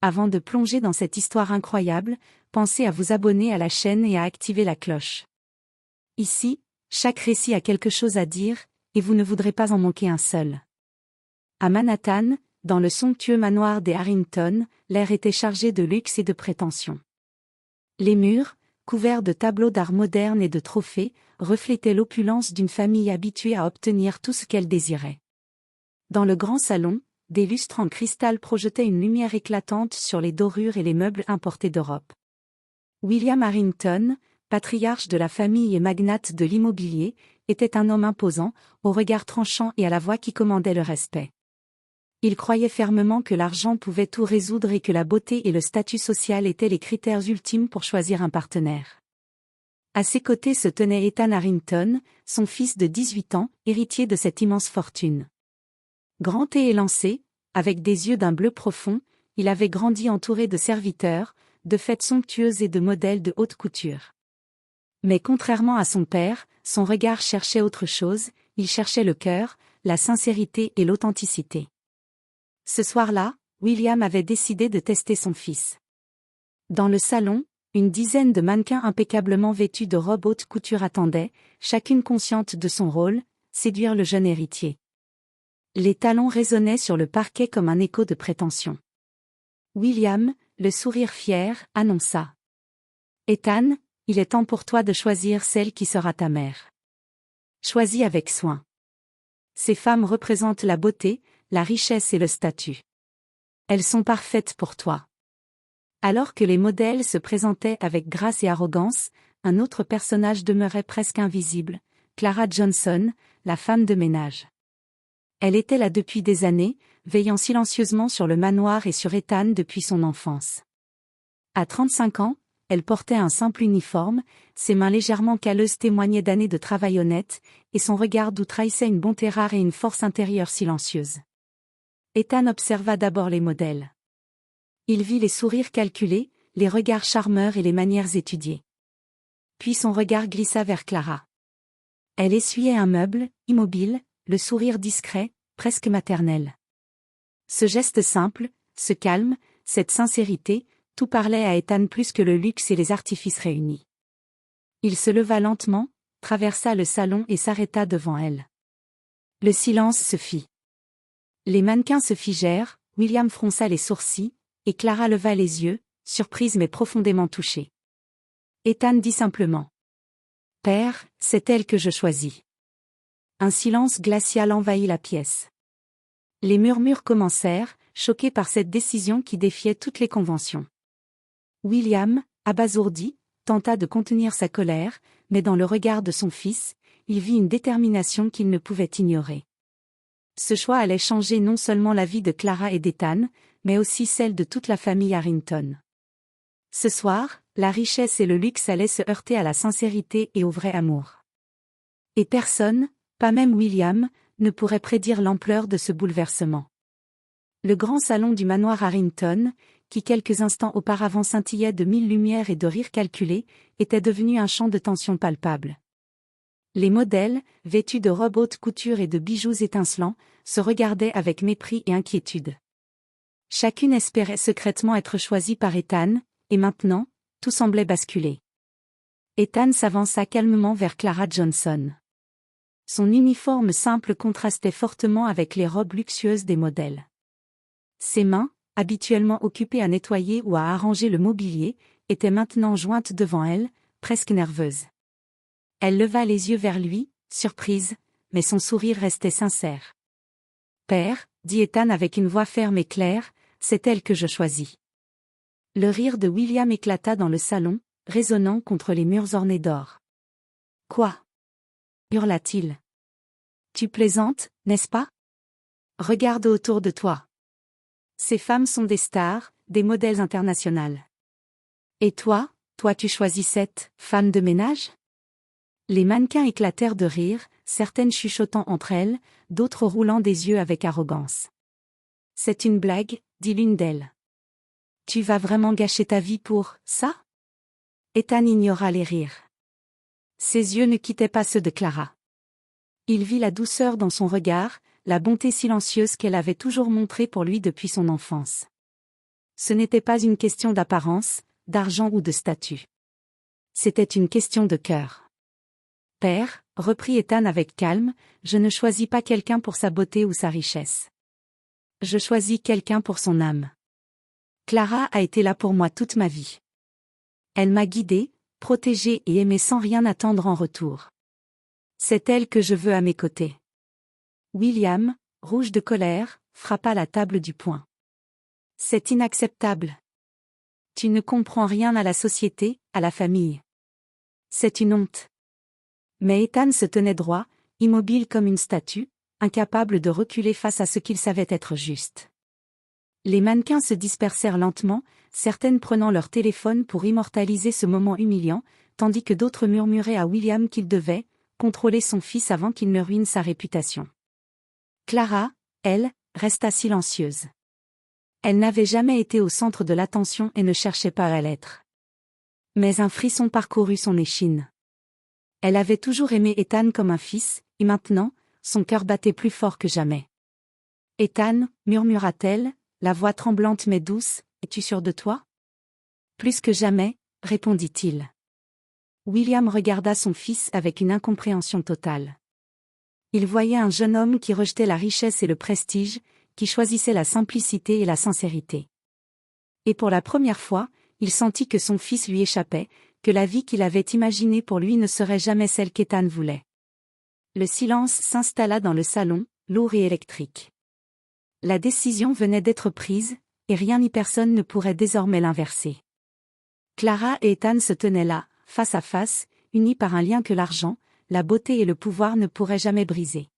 Avant de plonger dans cette histoire incroyable, pensez à vous abonner à la chaîne et à activer la cloche. Ici, chaque récit a quelque chose à dire, et vous ne voudrez pas en manquer un seul. À Manhattan, dans le somptueux manoir des Harrington, l'air était chargé de luxe et de prétention. Les murs, couverts de tableaux d'art modernes et de trophées, reflétaient l'opulence d'une famille habituée à obtenir tout ce qu'elle désirait. Dans le grand salon, des lustres en cristal projetaient une lumière éclatante sur les dorures et les meubles importés d'Europe. William Harrington, patriarche de la famille et magnate de l'immobilier, était un homme imposant, au regard tranchant et à la voix qui commandait le respect. Il croyait fermement que l'argent pouvait tout résoudre et que la beauté et le statut social étaient les critères ultimes pour choisir un partenaire. À ses côtés se tenait Ethan Harrington, son fils de 18 ans, héritier de cette immense fortune. Grand et élancé, avec des yeux d'un bleu profond, il avait grandi entouré de serviteurs, de fêtes somptueuses et de modèles de haute couture. Mais contrairement à son père, son regard cherchait autre chose, il cherchait le cœur, la sincérité et l'authenticité. Ce soir-là, William avait décidé de tester son fils. Dans le salon, une dizaine de mannequins impeccablement vêtus de robes haute couture attendaient, chacune consciente de son rôle, séduire le jeune héritier. Les talons résonnaient sur le parquet comme un écho de prétention. William, le sourire fier, annonça. « Ethan, il est temps pour toi de choisir celle qui sera ta mère. Choisis avec soin. Ces femmes représentent la beauté, la richesse et le statut. Elles sont parfaites pour toi. » Alors que les modèles se présentaient avec grâce et arrogance, un autre personnage demeurait presque invisible, Clara Johnson, la femme de ménage. Elle était là depuis des années, veillant silencieusement sur le manoir et sur Ethan depuis son enfance. À 35 ans, elle portait un simple uniforme, ses mains légèrement calleuses témoignaient d'années de travail honnête, et son regard d'où trahissait une bonté rare et une force intérieure silencieuse. Ethan observa d'abord les modèles. Il vit les sourires calculés, les regards charmeurs et les manières étudiées. Puis son regard glissa vers Clara. Elle essuyait un meuble, immobile, le sourire discret, presque maternel. Ce geste simple, ce calme, cette sincérité, tout parlait à Ethan plus que le luxe et les artifices réunis. Il se leva lentement, traversa le salon et s'arrêta devant elle. Le silence se fit. Les mannequins se figèrent, William fronça les sourcils, et Clara leva les yeux, surprise mais profondément touchée. Ethan dit simplement. « Père, c'est elle que je choisis. » Un silence glacial envahit la pièce. Les murmures commencèrent, choqués par cette décision qui défiait toutes les conventions. William, abasourdi, tenta de contenir sa colère, mais dans le regard de son fils, il vit une détermination qu'il ne pouvait ignorer. Ce choix allait changer non seulement la vie de Clara et d'Ethan, mais aussi celle de toute la famille Harrington. Ce soir, la richesse et le luxe allaient se heurter à la sincérité et au vrai amour. Et personne, pas même William, ne pourrait prédire l'ampleur de ce bouleversement. Le grand salon du manoir Harrington, qui quelques instants auparavant scintillait de 1000 lumières et de rires calculés, était devenu un champ de tension palpable. Les modèles, vêtus de robes haute couture et de bijoux étincelants, se regardaient avec mépris et inquiétude. Chacune espérait secrètement être choisie par Ethan, et maintenant, tout semblait basculer. Ethan s'avança calmement vers Clara Johnson. Son uniforme simple contrastait fortement avec les robes luxueuses des modèles. Ses mains, habituellement occupées à nettoyer ou à arranger le mobilier, étaient maintenant jointes devant elle, presque nerveuses. Elle leva les yeux vers lui, surprise, mais son sourire restait sincère. « Père, » dit Ethan avec une voix ferme et claire, « c'est elle que je choisis. » Le rire de William éclata dans le salon, résonnant contre les murs ornés d'or. « Quoi ?» hurla-t-il. « Tu plaisantes, n'est-ce pas? Regarde autour de toi. Ces femmes sont des stars, des modèles internationales. Et toi tu choisis cette femme de ménage? » Les mannequins éclatèrent de rire, certaines chuchotant entre elles, d'autres roulant des yeux avec arrogance. « C'est une blague, » dit l'une d'elles. « Tu vas vraiment gâcher ta vie pour ça? » Ethan ignora les rires. Ses yeux ne quittaient pas ceux de Clara. Il vit la douceur dans son regard, la bonté silencieuse qu'elle avait toujours montrée pour lui depuis son enfance. Ce n'était pas une question d'apparence, d'argent ou de statut. C'était une question de cœur. Père, reprit Ethan avec calme, je ne choisis pas quelqu'un pour sa beauté ou sa richesse. Je choisis quelqu'un pour son âme. Clara a été là pour moi toute ma vie. Elle m'a guidée, protégée et aimée sans rien attendre en retour. C'est elle que je veux à mes côtés. William, rouge de colère, frappa la table du poing. C'est inacceptable. Tu ne comprends rien à la société, à la famille. C'est une honte. Mais Ethan se tenait droit, immobile comme une statue, incapable de reculer face à ce qu'il savait être juste. Les mannequins se dispersèrent lentement, certaines prenant leur téléphone pour immortaliser ce moment humiliant, tandis que d'autres murmuraient à William qu'il devait contrôler son fils avant qu'il ne ruine sa réputation. Clara, elle, resta silencieuse. Elle n'avait jamais été au centre de l'attention et ne cherchait pas à l'être. Mais un frisson parcourut son échine. Elle avait toujours aimé Ethan comme un fils, et maintenant, son cœur battait plus fort que jamais. « Ethan, murmura-t-elle, la voix tremblante mais douce, es-tu sûr de toi ?»« Plus que jamais, répondit-il. William regarda son fils avec une incompréhension totale. Il voyait un jeune homme qui rejetait la richesse et le prestige, qui choisissait la simplicité et la sincérité. Et pour la première fois, il sentit que son fils lui échappait, que la vie qu'il avait imaginée pour lui ne serait jamais celle qu'Ethan voulait. Le silence s'installa dans le salon, lourd et électrique. La décision venait d'être prise, et rien ni personne ne pourrait désormais l'inverser. Clara et Ethan se tenaient là, face à face, unis par un lien que l'argent, la beauté et le pouvoir ne pourraient jamais briser.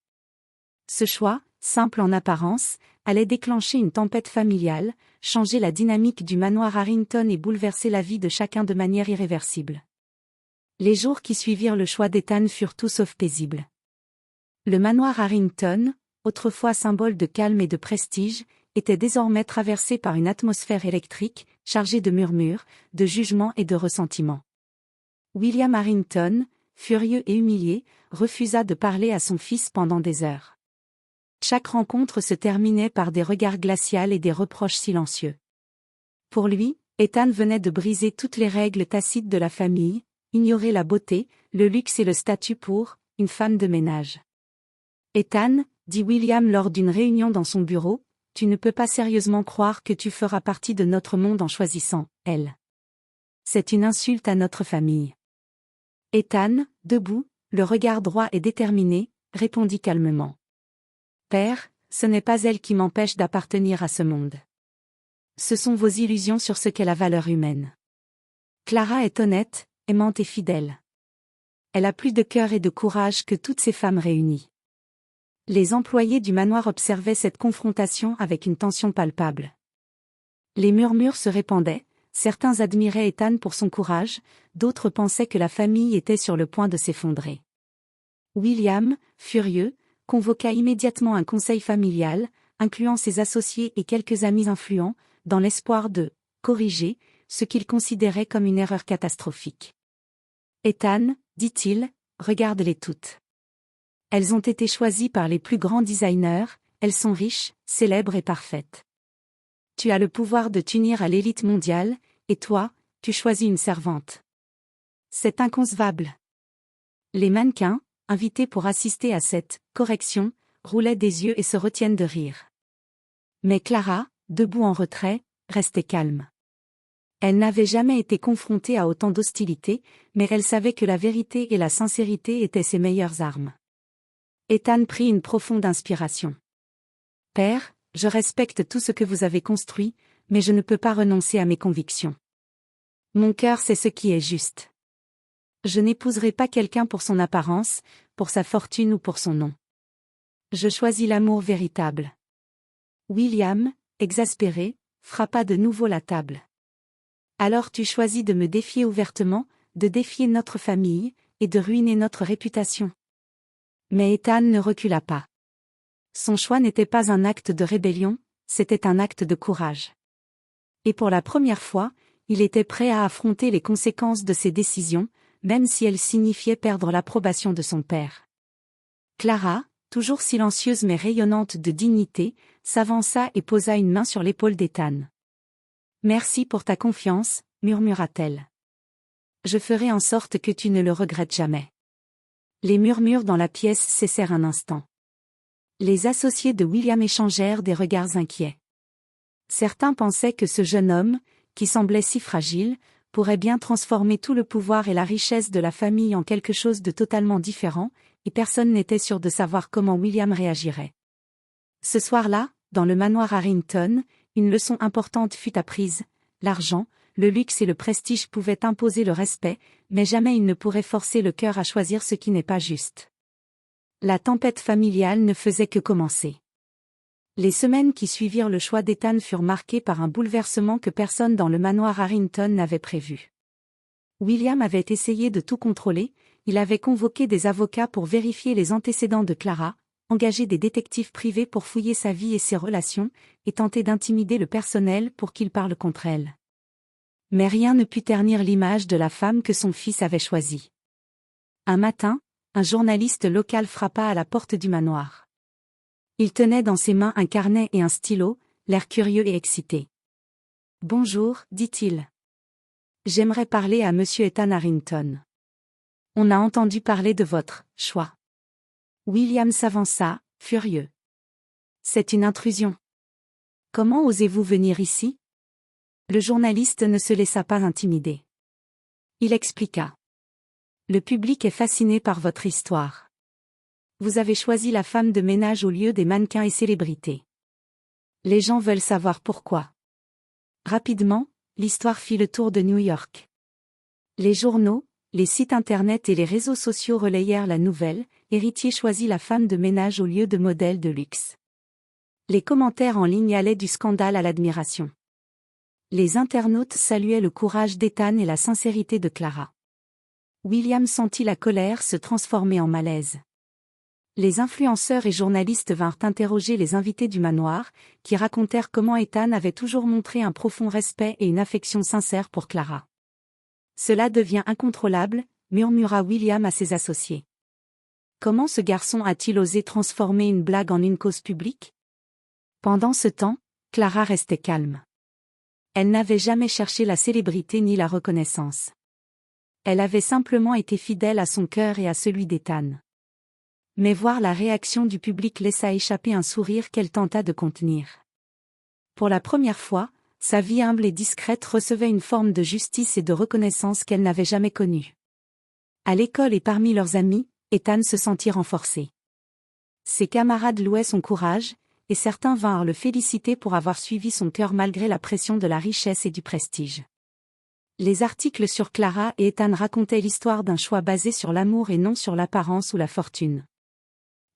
Ce choix, simple en apparence, allait déclencher une tempête familiale, changer la dynamique du manoir Harrington et bouleverser la vie de chacun de manière irréversible. Les jours qui suivirent le choix d'Ethan furent tout sauf paisibles. Le manoir Harrington, autrefois symbole de calme et de prestige, était désormais traversé par une atmosphère électrique, chargée de murmures, de jugements et de ressentiments. William Harrington, furieux et humilié, refusa de parler à son fils pendant des heures. Chaque rencontre se terminait par des regards glacials et des reproches silencieux. Pour lui, Ethan venait de briser toutes les règles tacites de la famille, ignorer la beauté, le luxe et le statut pour une femme de ménage. Ethan, dit William lors d'une réunion dans son bureau, tu ne peux pas sérieusement croire que tu feras partie de notre monde en choisissant elle. C'est une insulte à notre famille. Ethan, debout, le regard droit et déterminé, répondit calmement. Père, ce n'est pas elle qui m'empêche d'appartenir à ce monde. Ce sont vos illusions sur ce qu'est la valeur humaine. Clara est honnête, aimante et fidèle. Elle a plus de cœur et de courage que toutes ces femmes réunies. Les employés du manoir observaient cette confrontation avec une tension palpable. Les murmures se répandaient, certains admiraient Ethan pour son courage, d'autres pensaient que la famille était sur le point de s'effondrer. William, furieux, convoqua immédiatement un conseil familial, incluant ses associés et quelques amis influents, dans l'espoir de corriger ce qu'il considérait comme une erreur catastrophique. Ethan, dit-il, regarde-les toutes. Elles ont été choisies par les plus grands designers, elles sont riches, célèbres et parfaites. Tu as le pouvoir de t'unir à l'élite mondiale, et toi, tu choisis une servante. C'est inconcevable. Les mannequins, invités pour assister à cette correction, roulaient des yeux et se retiennent de rire. Mais Clara, debout en retrait, restait calme. Elle n'avait jamais été confrontée à autant d'hostilité, mais elle savait que la vérité et la sincérité étaient ses meilleures armes. Ethan prit une profonde inspiration. « Père, je respecte tout ce que vous avez construit, mais je ne peux pas renoncer à mes convictions. Mon cœur sait ce qui est juste. Je n'épouserai pas quelqu'un pour son apparence, pour sa fortune ou pour son nom. Je choisis l'amour véritable. » William, exaspéré, frappa de nouveau la table. « Alors tu choisis de me défier ouvertement, de défier notre famille, et de ruiner notre réputation. » Mais Ethan ne recula pas. Son choix n'était pas un acte de rébellion, c'était un acte de courage. Et pour la première fois, il était prêt à affronter les conséquences de ses décisions, même si elles signifiaient perdre l'approbation de son père. Clara, toujours silencieuse mais rayonnante de dignité, s'avança et posa une main sur l'épaule d'Ethan. Merci pour ta confiance, murmura-t-elle. Je ferai en sorte que tu ne le regrettes jamais. Les murmures dans la pièce cessèrent un instant. Les associés de William échangèrent des regards inquiets. Certains pensaient que ce jeune homme, qui semblait si fragile, pourrait bien transformer tout le pouvoir et la richesse de la famille en quelque chose de totalement différent, et personne n'était sûr de savoir comment William réagirait. Ce soir-là, dans le manoir Harrington, une leçon importante fut apprise: l'argent, le luxe et le prestige pouvaient imposer le respect, mais jamais ils ne pourraient forcer le cœur à choisir ce qui n'est pas juste. La tempête familiale ne faisait que commencer. Les semaines qui suivirent le choix d'Ethan furent marquées par un bouleversement que personne dans le manoir Harrington n'avait prévu. William avait essayé de tout contrôler, il avait convoqué des avocats pour vérifier les antécédents de Clara, engagé des détectives privés pour fouiller sa vie et ses relations, et tenté d'intimider le personnel pour qu'il parle contre elle. Mais rien ne put ternir l'image de la femme que son fils avait choisie. Un matin, un journaliste local frappa à la porte du manoir. Il tenait dans ses mains un carnet et un stylo, l'air curieux et excité. « Bonjour, dit-il. J'aimerais parler à monsieur Ethan Harrington. On a entendu parler de votre choix. » William s'avança, furieux. « C'est une intrusion. Comment osez-vous venir ici ?» Le journaliste ne se laissa pas intimider. Il expliqua. « Le public est fasciné par votre histoire. Vous avez choisi la femme de ménage au lieu des mannequins et célébrités. Les gens veulent savoir pourquoi. » Rapidement, l'histoire fit le tour de New York. Les journaux, les sites internet et les réseaux sociaux relayèrent la nouvelle: héritier choisit la femme de ménage au lieu de modèle de luxe. Les commentaires en ligne allaient du scandale à l'admiration. Les internautes saluaient le courage d'Ethan et la sincérité de Clara. William sentit la colère se transformer en malaise. Les influenceurs et journalistes vinrent interroger les invités du manoir, qui racontèrent comment Ethan avait toujours montré un profond respect et une affection sincère pour Clara. « Cela devient incontrôlable », murmura William à ses associés. Comment ce garçon a-t-il osé transformer une blague en une cause publique? Pendant ce temps, Clara restait calme. Elle n'avait jamais cherché la célébrité ni la reconnaissance. Elle avait simplement été fidèle à son cœur et à celui d'Ethan. Mais voir la réaction du public laissa échapper un sourire qu'elle tenta de contenir. Pour la première fois, sa vie humble et discrète recevait une forme de justice et de reconnaissance qu'elle n'avait jamais connue. À l'école et parmi leurs amis, Ethan se sentit renforcé. Ses camarades louaient son courage, et certains vinrent le féliciter pour avoir suivi son cœur malgré la pression de la richesse et du prestige. Les articles sur Clara et Ethan racontaient l'histoire d'un choix basé sur l'amour et non sur l'apparence ou la fortune.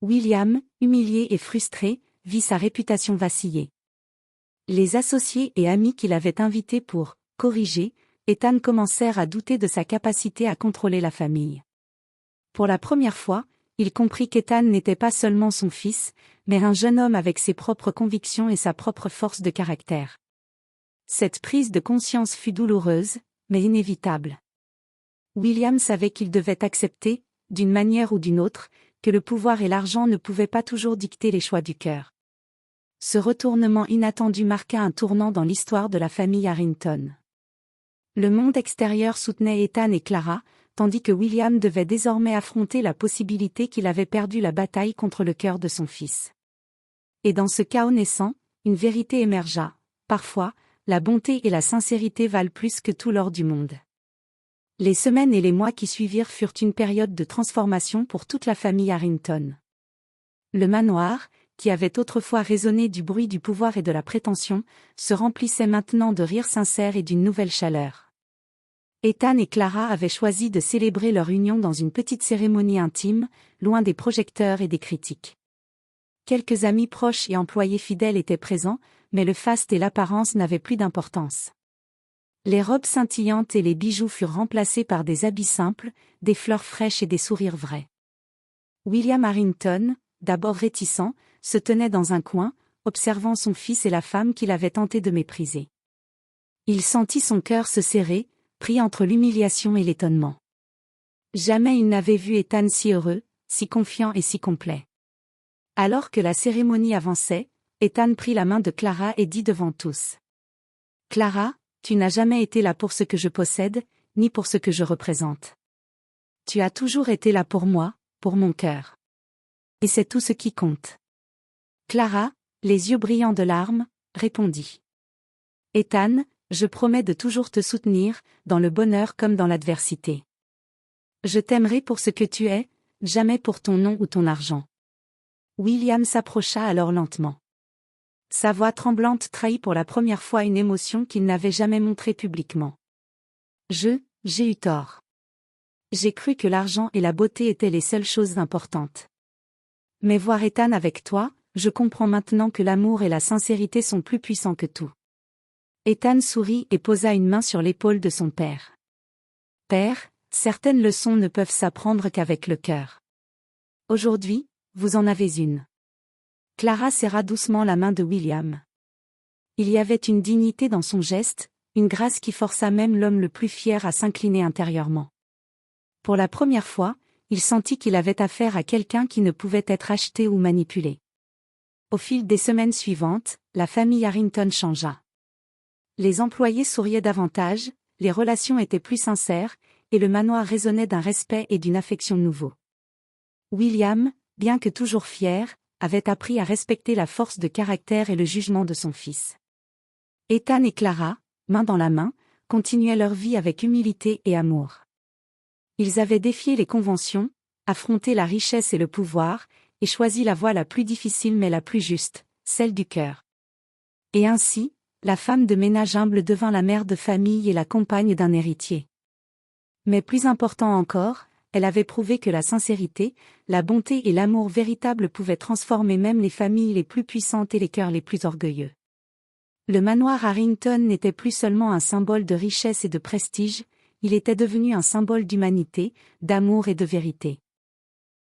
William, humilié et frustré, vit sa réputation vaciller. Les associés et amis qu'il avait invités pour corriger Ethan commencèrent à douter de sa capacité à contrôler la famille. Pour la première fois, il comprit qu'Ethan n'était pas seulement son fils, mais un jeune homme avec ses propres convictions et sa propre force de caractère. Cette prise de conscience fut douloureuse, mais inévitable. William savait qu'il devait accepter, d'une manière ou d'une autre, que le pouvoir et l'argent ne pouvaient pas toujours dicter les choix du cœur. Ce retournement inattendu marqua un tournant dans l'histoire de la famille Harrington. Le monde extérieur soutenait Ethan et Clara, tandis que William devait désormais affronter la possibilité qu'il avait perdu la bataille contre le cœur de son fils. Et dans ce chaos naissant, une vérité émergea: parfois, la bonté et la sincérité valent plus que tout l'or du monde. Les semaines et les mois qui suivirent furent une période de transformation pour toute la famille Harrington. Le manoir, qui avait autrefois résonné du bruit du pouvoir et de la prétention, se remplissait maintenant de rires sincères et d'une nouvelle chaleur. Ethan et Clara avaient choisi de célébrer leur union dans une petite cérémonie intime, loin des projecteurs et des critiques. Quelques amis proches et employés fidèles étaient présents, mais le faste et l'apparence n'avaient plus d'importance. Les robes scintillantes et les bijoux furent remplacés par des habits simples, des fleurs fraîches et des sourires vrais. William Harrington, d'abord réticent, se tenait dans un coin, observant son fils et la femme qu'il avait tenté de mépriser. Il sentit son cœur se serrer, pris entre l'humiliation et l'étonnement. Jamais il n'avait vu Ethan si heureux, si confiant et si complet. Alors que la cérémonie avançait, Ethan prit la main de Clara et dit devant tous: « Clara, tu n'as jamais été là pour ce que je possède, ni pour ce que je représente. Tu as toujours été là pour moi, pour mon cœur. Et c'est tout ce qui compte. Clara, les yeux brillants de larmes, répondit. Ethan, je promets de toujours te soutenir, dans le bonheur comme dans l'adversité. Je t'aimerai pour ce que tu es, jamais pour ton nom ou ton argent. William s'approcha alors lentement. Sa voix tremblante trahit pour la première fois une émotion qu'il n'avait jamais montrée publiquement. J'ai eu tort. J'ai cru que l'argent et la beauté étaient les seules choses importantes. Mais voir Ethan avec toi, je comprends maintenant que l'amour et la sincérité sont plus puissants que tout. Ethan sourit et posa une main sur l'épaule de son père. Père, certaines leçons ne peuvent s'apprendre qu'avec le cœur. Aujourd'hui, vous en avez une. Clara serra doucement la main de William. Il y avait une dignité dans son geste, une grâce qui força même l'homme le plus fier à s'incliner intérieurement. Pour la première fois, il sentit qu'il avait affaire à quelqu'un qui ne pouvait être acheté ou manipulé. Au fil des semaines suivantes, la famille Harrington changea. Les employés souriaient davantage, les relations étaient plus sincères, et le manoir résonnait d'un respect et d'une affection nouveaux. William, bien que toujours fier, avait appris à respecter la force de caractère et le jugement de son fils. Ethan et Clara, main dans la main, continuaient leur vie avec humilité et amour. Ils avaient défié les conventions, affronté la richesse et le pouvoir, et choisi la voie la plus difficile mais la plus juste, celle du cœur. Et ainsi, la femme de ménage humble devint la mère de famille et la compagne d'un héritier. Mais plus important encore, elle avait prouvé que la sincérité, la bonté et l'amour véritable pouvaient transformer même les familles les plus puissantes et les cœurs les plus orgueilleux. Le manoir Harrington n'était plus seulement un symbole de richesse et de prestige, il était devenu un symbole d'humanité, d'amour et de vérité.